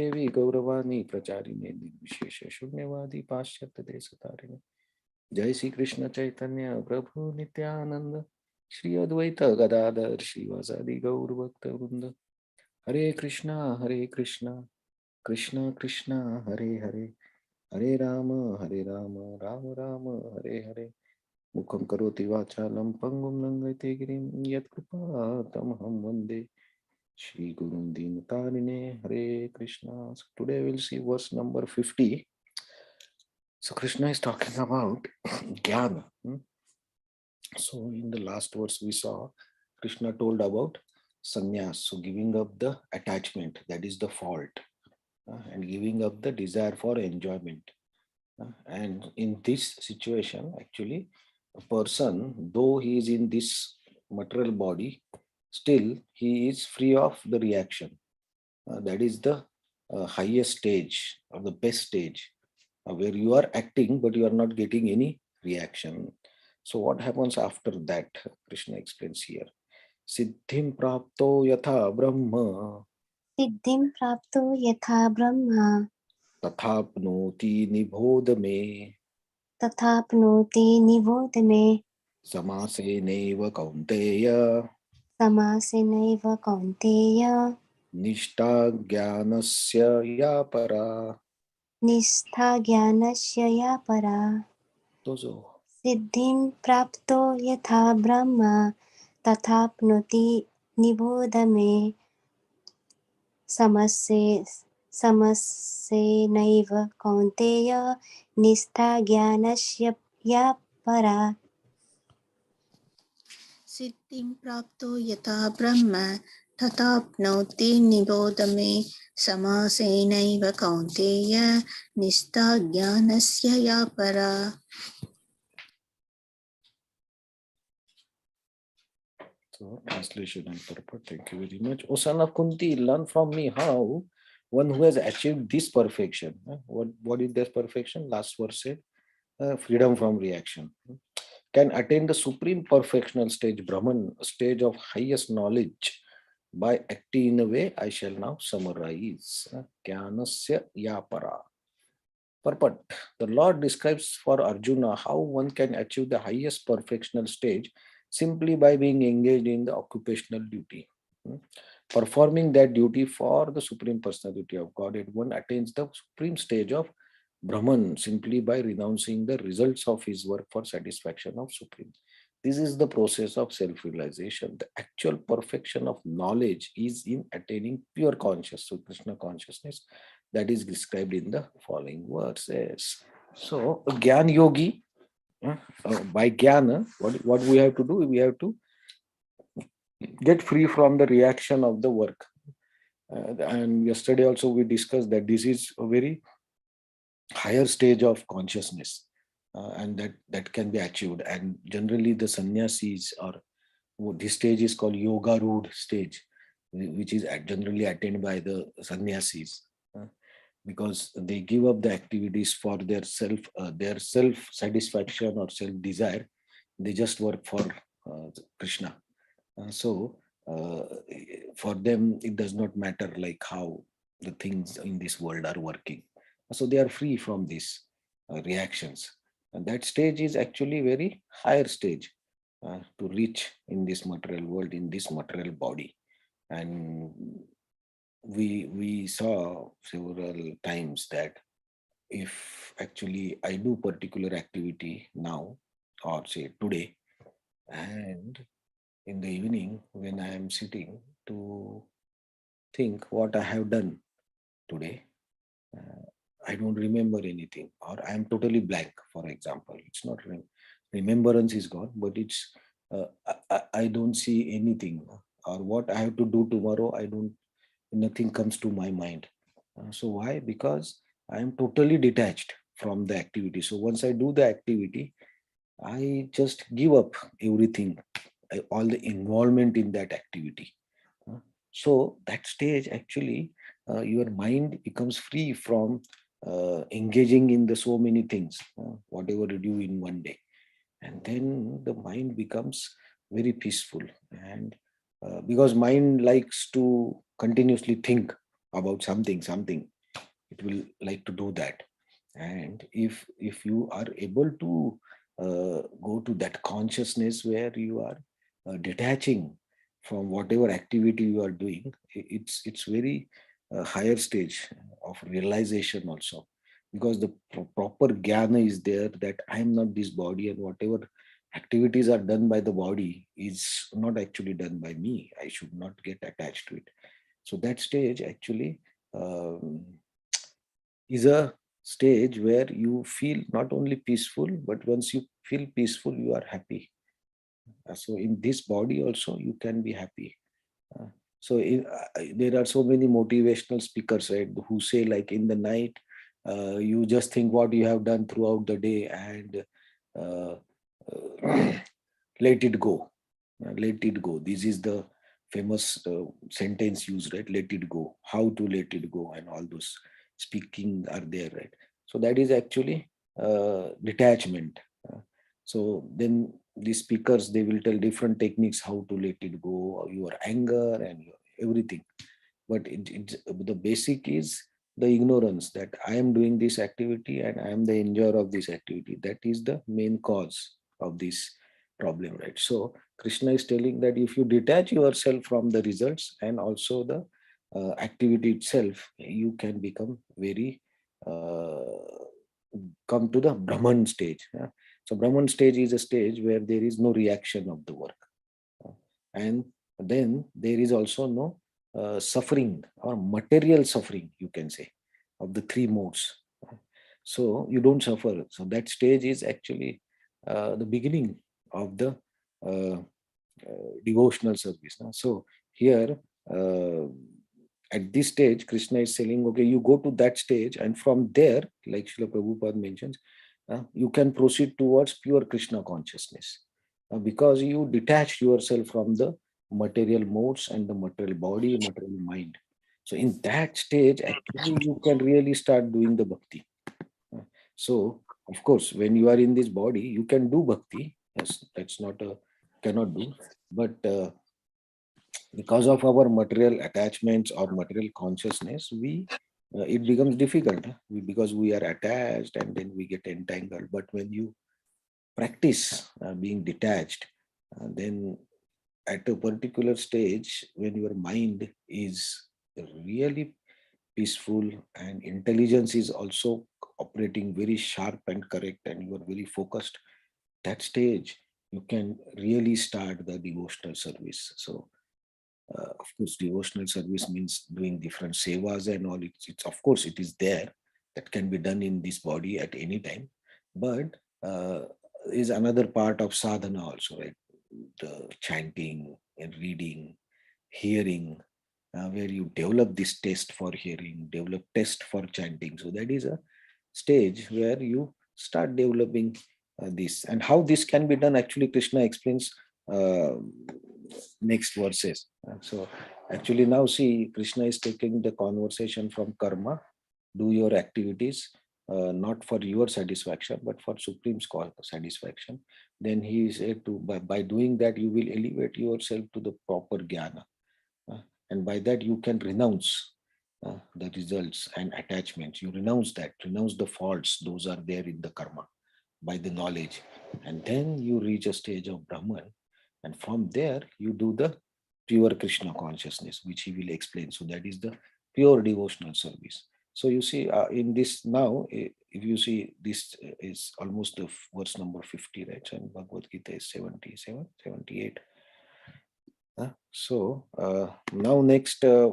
देवी गौरवाणी प्रचारिणे निर्विशेष शून्यवादी पाश्चात्य देशतारिणे जय श्री कृष्ण चैतन्य प्रभु नित्यानंद श्री अद्वैत गदाधर श्रीवासादि गौर भक्त वृंद हरे कृष्णा कृष्ण कृष्ण हरे हरे हरे राम राम राम हरे हरे मुखं करोति वाचालं पंगुं लंघयते गिरिं यत्कृपातमहं वन्दे Shri Guru Dintarine Hare Krishna. So today we'll see verse number 50. So Krishna is talking about Jnana. So in the last verse we saw Krishna told about sannyas, so giving up the attachment, that is the fault, and giving up the desire for enjoyment. And in this situation, actually, a person, though he is in this material body, still he is free of the reaction. That is the highest stage or the best stage where you are acting but you are not getting any reaction. So what happens after that? Krishna explains here. Siddhim prapto yatha brahma सिद्धिं प्राप्तो यथा Brahma tathapnoti nibodh me तथाप्नोति निबोध मे समासेनैव kaunteya समासेनैव कौन्तेय निष्ठा ज्ञानस्य या परा. निष्ठा ज्ञानस्य या परा So सिद्धिं प्राप्तो यथा ब्रह्मा तथाप्नोति निबोध मे समस्ये समस्येनैव कौन्तेय निष्ठा ज्ञानस्य या परा सिद्धिं प्राप्तो यथा ब्रह्म तथाप्नोति निबोध मे समासेनैव कौन्तेय निष्ठा ज्ञानस्य या परा. So, translation and purport. Thank you very much. O son of Kunti, learn from me how one who has achieved this perfection. What is this perfection? Last verse said, freedom from reaction. Can attain the supreme perfectional stage, Brahman, stage of highest knowledge, by acting in a way I shall now summarize. Jnanasya yapara. Purport. The Lord describes for Arjuna how one can achieve the highest perfectional stage simply by being engaged in the occupational duty. Performing that duty for the Supreme Personality of Godhead, one attains the supreme stage of Brahman simply by renouncing the results of his work for satisfaction of Supreme. This is the process of self-realization. The actual perfection of knowledge is in attaining pure consciousness, so Krishna consciousness, that is described in the following verses. So, a Gyan Yogi, by Gyana, what we have to do? We have to get free from the reaction of the work. And yesterday also we discussed that this is a very higher stage of consciousness, and that can be achieved. And generally the sannyasis, or this stage is called yoga road stage, which is generally attained by the sannyasis, because they give up the activities for their self satisfaction or self desire. They just work for Krishna. So for them it does not matter like how the things in this world are working. So they are free from these reactions, and that stage is actually very higher stage to reach in this material world, in this material body. And we saw several times that if actually I do particular activity now, or say today, and in the evening when I am sitting to think what I have done today, I don't remember anything, or I am totally blank. For example, it's not remembrance is gone, but it's I don't see anything, or what I have to do tomorrow. I don't. Nothing comes to my mind. So why? Because I am totally detached from the activity. So once I do the activity, I just give up everything, all the involvement in that activity. So that stage actually, your mind becomes free from engaging in the so many things, whatever you do in one day, and then the mind becomes very peaceful. And because mind likes to continuously think about something, it will like to do that. And if you are able to go to that consciousness where you are detaching from whatever activity you are doing, it's very higher stage of realization also, because the proper jnana is there that I am not this body, and whatever activities are done by the body is not actually done by me. I should not get attached to it. So that stage actually um, is a stage where you feel not only peaceful, but once you feel peaceful, you are happy. So in this body also, you can be happy. Uh, there are so many motivational speakers, right, who say like in the night, you just think what you have done throughout the day and uh, let it go. Let it go. This is the famous sentence used, right? Let it go. How to let it go, and all those speaking are there, right? So that is actually detachment. So then the speakers, they will tell different techniques how to let it go, your anger and your everything. But the basic is the ignorance that I am doing this activity and I am the enjoyer of this activity. That is the main cause of this problem, right? So Krishna is telling that if you detach yourself from the results and also the activity itself, you can become very come to the Brahman stage. Yeah? So Brahman stage is a stage where there is no reaction of the work. And then there is also no suffering or material suffering, you can say, of the three modes. So you don't suffer. So that stage is actually the beginning of the uh, devotional service. So here, uh, at this stage, Krishna is saying, okay, you go to that stage, and from there, like Srila Prabhupada mentions, you can proceed towards pure Krishna consciousness, because you detach yourself from the material modes and the material body, material mind. So in that stage, actually, you can really start doing the bhakti. Uh, So, of course, when you are in this body, you can do bhakti. Yes, that's not a cannot do, but because of our material attachments or material consciousness, we it becomes difficult, because we are attached and then we get entangled. But when you practice being detached, then at a particular stage, when your mind is really peaceful and intelligence is also operating very sharp and correct, and you are very focused, that stage you can really start the devotional service. So of course, devotional service means doing different sevas and all. It's of course it is there, that can be done in this body at any time, but is another part of sadhana also, right? The chanting and reading, hearing, where you develop this taste for hearing, develop taste for chanting. So that is a stage where you start developing this. And how this can be done, actually, Krishna explains uh, next verses. So actually, now see, Krishna is taking the conversation from karma, do your activities. Not for your satisfaction, but for supreme satisfaction. Then he said to by doing that, you will elevate yourself to the proper jnana. uh, and by that you can renounce the results and attachments. You renounce the faults, those are there in the karma, by the knowledge. And then you reach a stage of Brahman, and from there you do the pure Krishna consciousness, which he will explain. So that is the pure devotional service. So you see, in this now, if you see, this is almost the verse number 50, right? And Bhagavad Gita is 77, 78. Now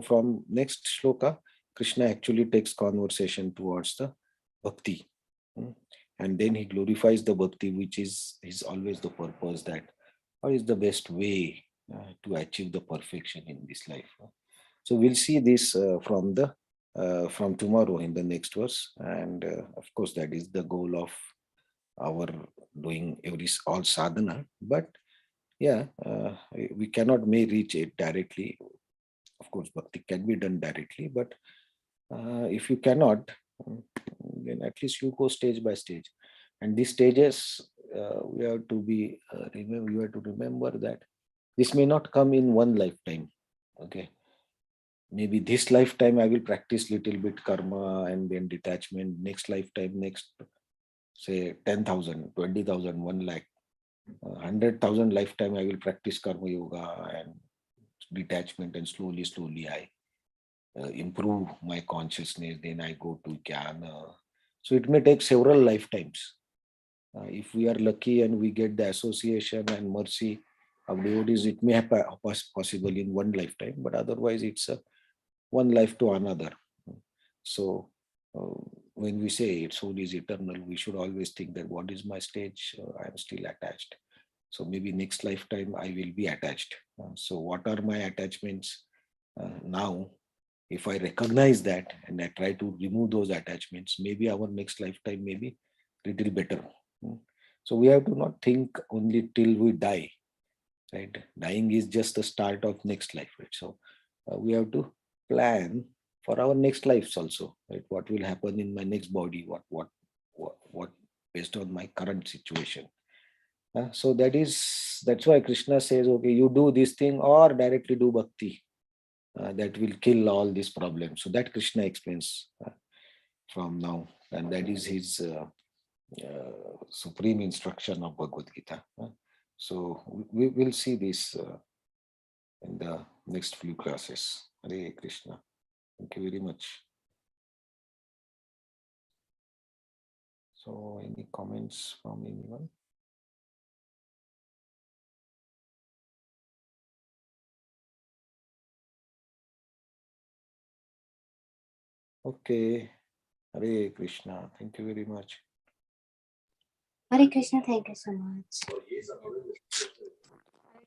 from next shloka, Krishna actually takes conversation towards the bhakti. Mm. And then he glorifies the bhakti, which is always the purpose, that what is the best way to achieve the perfection in this life. So we'll see this from tomorrow in the next verse. And of course, that is the goal of our doing all sadhana. But yeah, we cannot may reach it directly. Of course, bhakti can be done directly, but if you cannot, mm, then at least you go stage by stage. And these stages, we have to be remember. You have to remember that this may not come in one lifetime. Okay, maybe this lifetime I will practice little bit karma and then detachment. Next lifetime, next say 10,000, 20,000, 1 lakh, 100,000 lifetime I will practice karma yoga and detachment, and slowly I improve my consciousness. Then I go to jnana. So it may take several lifetimes. If we are lucky and we get the association and mercy of devotees, it may happen possible in one lifetime, but otherwise it's one life to another. So when we say soul is eternal, we should always think that what is my stage? I am still attached. So maybe next lifetime I will be attached. So what are my attachments now? If I recognize that and I try to remove those attachments, maybe our next lifetime may be little better. So we have to not think only till we die, right? Dying is just the start of next life, right? So we have to plan for our next lives also, right? What will happen in my next body? What based on my current situation. So that's why Krishna says, okay, you do this thing or directly do bhakti. That will kill all these problems. So that Krishna explains from now, and that is his supreme instruction of Bhagavad Gita. So we will see this in the next few classes. Hare Krishna. Thank you very much. So any comments from anyone? Okay. Hare Krishna. Thank you very much. Hare Krishna, thank you so much.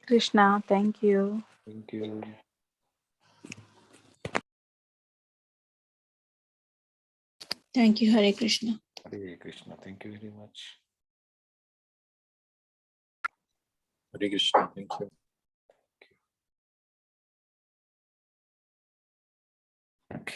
Krishna, thank you. Thank you. Thank you, Hare Krishna. Hare Krishna. Thank you very much. Hare Krishna. Thank you. Okay.